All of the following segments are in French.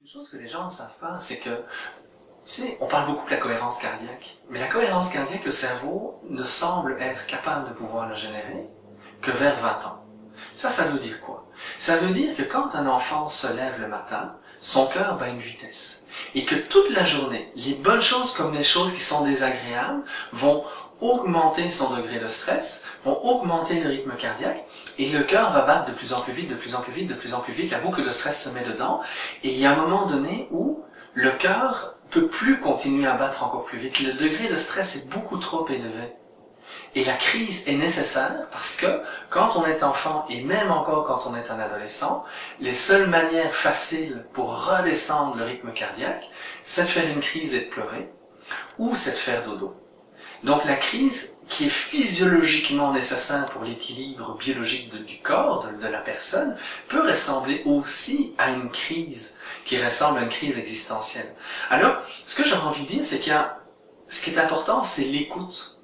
Une chose que les gens ne savent pas, c'est que, tu sais, on parle beaucoup de la cohérence cardiaque, mais la cohérence cardiaque, le cerveau ne semble être capable de pouvoir la générer que vers 20 ans. Ça veut dire quoi? Ça veut dire que quand un enfant se lève le matin, son cœur bat une vitesse. Et que toute la journée, les bonnes choses comme les choses qui sont désagréables vont augmenter son degré de stress, vont augmenter le rythme cardiaque, et le cœur va battre de plus en plus vite, de plus en plus vite, de plus en plus vite, la boucle de stress se met dedans, et il y a un moment donné où le cœur peut plus continuer à battre encore plus vite. Le degré de stress est beaucoup trop élevé. Et la crise est nécessaire parce que quand on est enfant, et même encore quand on est un adolescent, les seules manières faciles pour redescendre le rythme cardiaque, c'est de faire une crise et de pleurer, ou c'est de faire dodo. Donc la crise, qui est physiologiquement nécessaire pour l'équilibre biologique du corps, de la personne, peut ressembler aussi à une crise, qui ressemble à une crise existentielle. Alors, ce que j'aurais envie de dire, c'est ce qui est important, c'est l'écoute.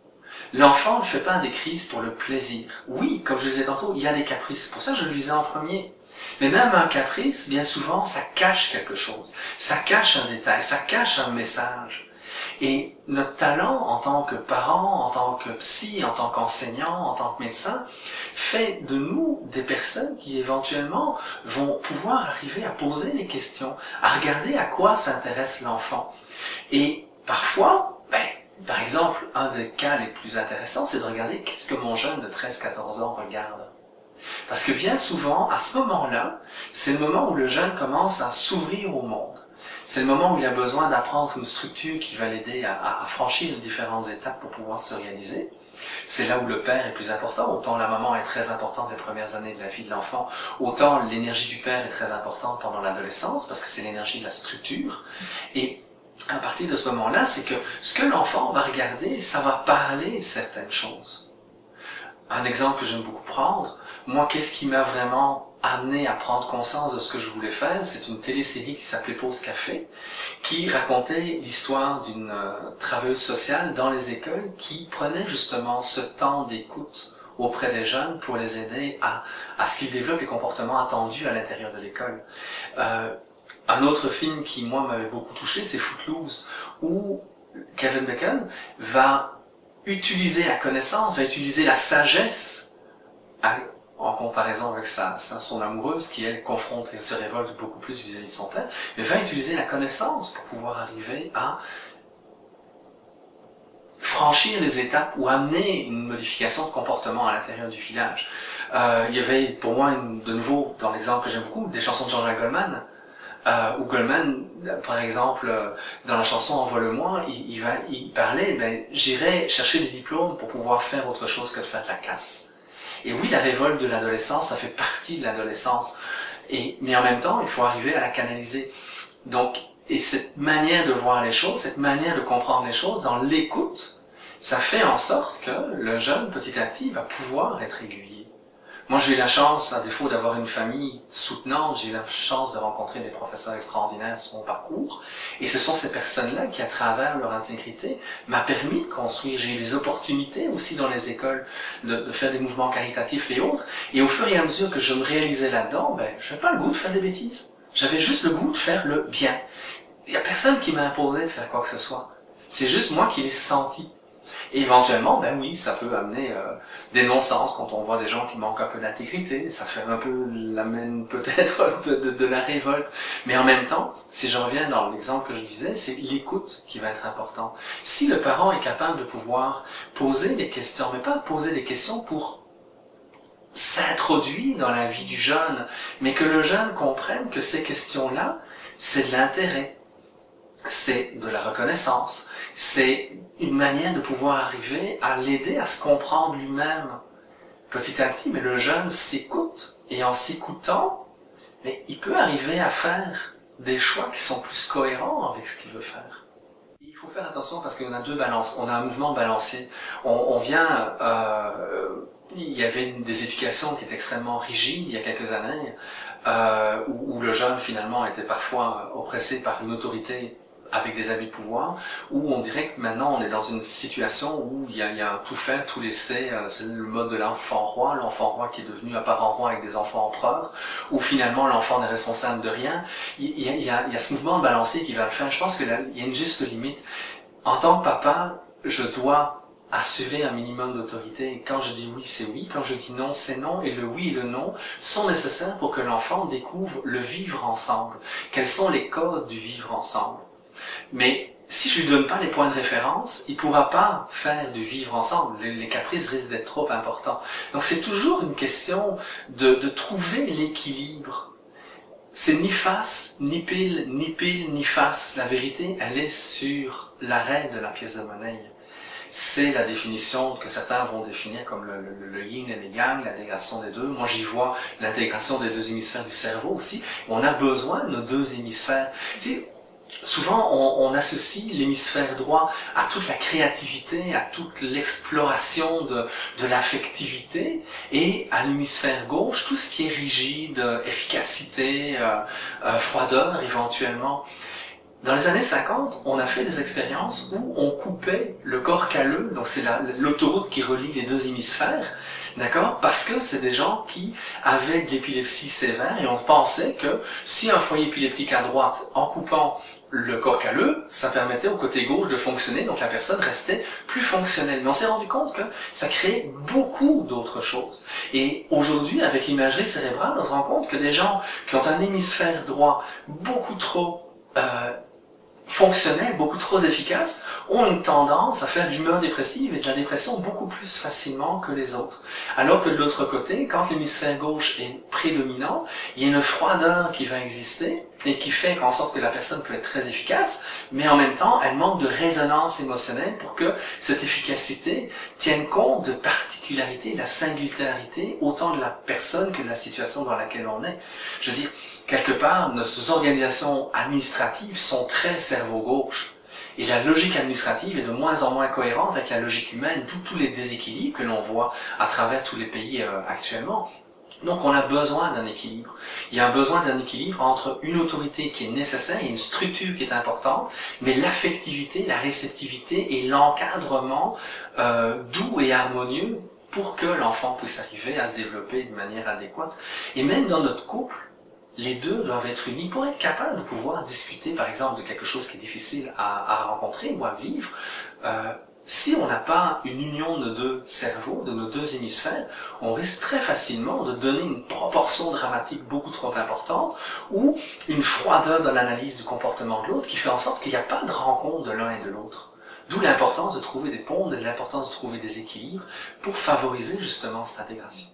L'enfant ne fait pas des crises pour le plaisir. Oui, comme je le disais tantôt, il y a des caprices. Pour ça, je le disais en premier. Mais même un caprice, bien souvent, ça cache quelque chose. Ça cache un détail, ça cache un message. Et notre talent en tant que parent, en tant que psy, en tant qu'enseignant, en tant que médecin, fait de nous des personnes qui éventuellement vont pouvoir arriver à poser des questions, à regarder à quoi s'intéresse l'enfant. Et parfois, par exemple, un des cas les plus intéressants, c'est de regarder qu'est-ce que mon jeune de 13-14 ans regarde. Parce que bien souvent, à ce moment-là, c'est le moment où le jeune commence à s'ouvrir au monde. C'est le moment où il a besoin d'apprendre une structure qui va l'aider à franchir les différentes étapes pour pouvoir se réaliser. C'est là où le père est plus important, autant la maman est très importante les premières années de la vie de l'enfant, autant l'énergie du père est très importante pendant l'adolescence, parce que c'est l'énergie de la structure. Et à partir de ce moment-là, c'est que ce que l'enfant va regarder, ça va parler certaines choses. Un exemple que j'aime beaucoup prendre, moi, qu'est-ce qui m'a vraiment amené à prendre conscience de ce que je voulais faire, c'est une télésérie qui s'appelait Pause Café, qui racontait l'histoire d'une travailleuse sociale dans les écoles qui prenait justement ce temps d'écoute auprès des jeunes pour les aider à ce qu'ils développent les comportements attendus à l'intérieur de l'école. Un autre film qui, moi, m'avait beaucoup touché, c'est Footloose, où Kevin Bacon va utiliser la connaissance, va utiliser la sagesse en comparaison avec son amoureuse, qui, elle, confronte et se révolte beaucoup plus vis-à-vis de son père, mais va utiliser la connaissance pour pouvoir arriver à franchir les étapes ou amener une modification de comportement à l'intérieur du village. Il y avait, pour moi, de nouveau, dans l'exemple que j'aime beaucoup, des chansons de Jean-Jacques Goldman, où Goldman, par exemple, dans la chanson Envole-moi, il parlait, j'irai chercher des diplômes pour pouvoir faire autre chose que de faire de la casse. Et oui, la révolte de l'adolescence, ça fait partie de l'adolescence. Mais en même temps, il faut arriver à la canaliser. Donc, et cette manière de voir les choses, cette manière de comprendre les choses, dans l'écoute, ça fait en sorte que le jeune, petit à petit, va pouvoir être aiguillé. Moi, j'ai eu la chance, à défaut d'avoir une famille soutenante, j'ai eu la chance de rencontrer des professeurs extraordinaires sur mon parcours. Et ce sont ces personnes-là qui, à travers leur intégrité, m'a permis de construire. J'ai eu des opportunités aussi dans les écoles de faire des mouvements caritatifs et autres. Et au fur et à mesure que je me réalisais là-dedans, je n'avais pas le goût de faire des bêtises. J'avais juste le goût de faire le bien. Il n'y a personne qui m'a imposé de faire quoi que ce soit. C'est juste moi qui l'ai senti. Et éventuellement, oui, ça peut amener des non-sens quand on voit des gens qui manquent un peu d'intégrité. Ça fait un peu l'amène peut-être de la révolte. Mais en même temps, si je reviens dans l'exemple que je disais, c'est l'écoute qui va être important. Si le parent est capable de pouvoir poser des questions, mais pas poser des questions pour s'introduire dans la vie du jeune, mais que le jeune comprenne que ces questions-là, c'est de l'intérêt, c'est de la reconnaissance, c'est une manière de pouvoir arriver à l'aider à se comprendre lui-même petit à petit. Mais le jeune s'écoute, et en s'écoutant, il peut arriver à faire des choix qui sont plus cohérents avec ce qu'il veut faire. Il faut faire attention parce qu'on a deux balances, on a un mouvement balancier. Il y avait des éducations qui étaient extrêmement rigides il y a quelques années, où le jeune finalement était parfois oppressé par une autorité avec des abus de pouvoir, où on dirait que maintenant on est dans une situation où il y a un tout faire, tout laisser, c'est le mode de l'enfant roi qui est devenu un parent roi avec des enfants empereurs, où finalement l'enfant n'est responsable de rien. Il y a ce mouvement de balancier qui va le faire. Je pense qu'il y a une juste limite. En tant que papa, je dois assurer un minimum d'autorité. Quand je dis oui, c'est oui. Quand je dis non, c'est non. Et le oui et le non sont nécessaires pour que l'enfant découvre le vivre ensemble. Quels sont les codes du vivre ensemble? Mais si je lui donne pas les points de référence, il pourra pas faire du vivre ensemble. Les caprices risquent d'être trop importants. Donc c'est toujours une question de trouver l'équilibre. C'est ni face, ni pile, ni face. La vérité, elle est sur l'arrêt de la pièce de monnaie. C'est la définition que certains vont définir comme le yin et le yang, l'intégration des deux. Moi, j'y vois l'intégration des deux hémisphères du cerveau aussi. On a besoin de nos deux hémisphères. Tu sais, souvent, on associe l'hémisphère droit à toute la créativité, à toute l'exploration de l'affectivité, et à l'hémisphère gauche, tout ce qui est rigide, efficacité, froideur éventuellement. Dans les années 50, on a fait des expériences où on coupait le corps calleux, donc c'est l'autoroute qui relie les deux hémisphères, d'accord? Parce que c'est des gens qui avaient de l'épilepsie sévère, et on pensait que si un foyer épileptique à droite, en coupant le corps calleux, ça permettait au côté gauche de fonctionner, donc la personne restait plus fonctionnelle. Mais on s'est rendu compte que ça créait beaucoup d'autres choses. Et aujourd'hui, avec l'imagerie cérébrale, on se rend compte que des gens qui ont un hémisphère droit beaucoup trop fonctionnels, beaucoup trop efficaces, ont une tendance à faire de l'humeur dépressive et de la dépression beaucoup plus facilement que les autres. Alors que de l'autre côté, quand l'hémisphère gauche est prédominant, il y a une froideur qui va exister et qui fait qu'en sorte que la personne peut être très efficace, mais en même temps, elle manque de résonance émotionnelle pour que cette efficacité tienne compte de particularités, de la singularité, autant de la personne que de la situation dans laquelle on est. Je veux dire, quelque part, nos organisations administratives sont très cerveau gauche. Et la logique administrative est de moins en moins cohérente avec la logique humaine, tous les déséquilibres que l'on voit à travers tous les pays actuellement. Donc on a besoin d'un équilibre. Il y a un besoin d'un équilibre entre une autorité qui est nécessaire et une structure qui est importante, mais l'affectivité, la réceptivité et l'encadrement doux et harmonieux pour que l'enfant puisse arriver à se développer de manière adéquate. Et même dans notre couple, les deux doivent être unis pour être capables de pouvoir discuter, par exemple, de quelque chose qui est difficile à rencontrer ou à vivre. Si on n'a pas une union de nos deux cerveaux, de nos deux hémisphères, on risque très facilement de donner une proportion dramatique beaucoup trop importante ou une froideur dans l'analyse du comportement de l'autre qui fait en sorte qu'il n'y a pas de rencontre de l'un et de l'autre. D'où l'importance de trouver des ponts, de l'importance de trouver des équilibres pour favoriser justement cette intégration.